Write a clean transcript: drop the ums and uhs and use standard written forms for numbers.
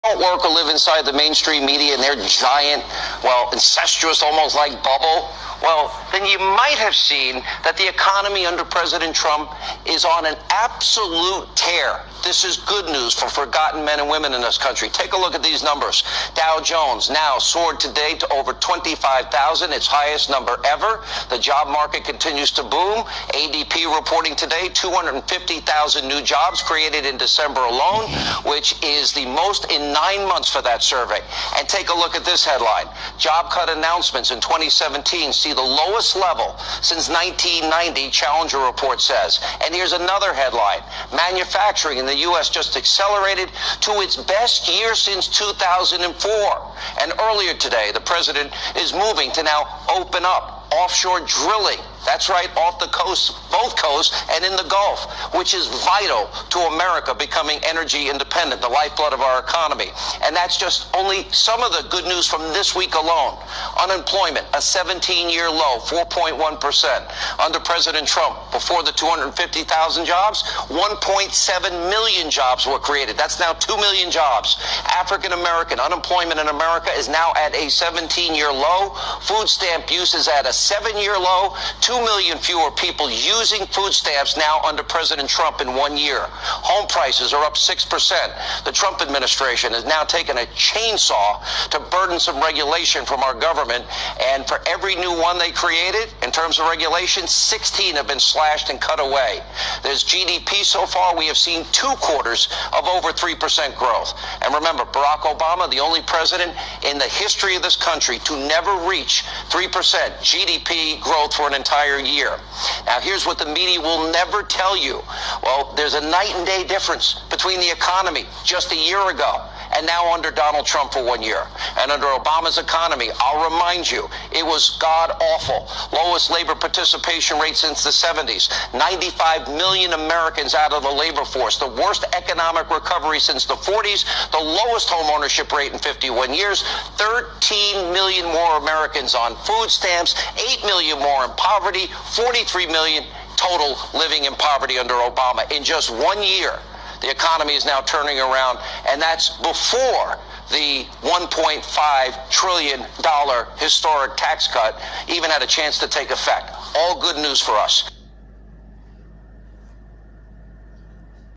don't work or live inside the mainstream media and their giant, well, incestuous, almost like bubble, well, then you might have seen that the economy under President Trump is on an absolute tear. This is good news for forgotten men and women in this country. Take a look at these numbers. Dow Jones now soared today to over 25,000, its highest number ever. The job market continues to boom. ADP reporting today 250,000 new jobs created in December alone, which is the most in 9 months for that survey. And take a look at this headline. Job cut announcements in 2017 see the lowest level since 1990, Challenger report says. And here's another headline. Manufacturing in the U.S. just accelerated to its best year since 2004. And earlier today, the president is moving to now open up offshore drilling. That's right, off the coast, both coasts, and in the Gulf, which is vital to America becoming energy independent, the lifeblood of our economy. And that's just only some of the good news from this week alone. Unemployment, a 17-year low, 4.1%. Under President Trump, before the 250,000 jobs, 1.7 million jobs were created. That's now 2 million jobs. African-American unemployment in America is now at a 17-year low. Food stamp use is at a 7-year low. 2 million fewer people using food stamps now under President Trump in 1 year. Home prices are up 6%. The Trump administration has now taken a chainsaw to burdensome regulation from our government, and for every new one they created, in terms of regulation, 16 have been slashed and cut away. There's GDP so far, we have seen 2 quarters of over 3% growth. And remember, Barack Obama, the only president in the history of this country to never reach 3% GDP growth for an entire year. Now, here's what the media will never tell you. Well, there's a night and day difference between the economy just a year ago and now under Donald Trump for 1 year. And under Obama's economy, I'll remind you, it was god-awful. Lowest labor participation rate since the 70s. 95 million Americans out of the labor force. The worst economic recovery since the 40s. The lowest home ownership rate in 51 years. 13 million more Americans on food stamps. 8 million more in poverty. 43 million total living in poverty under Obama in just 1 year. The economy is now turning around, and that's before the $1.5 trillion historic tax cut even had a chance to take effect. All good news for us.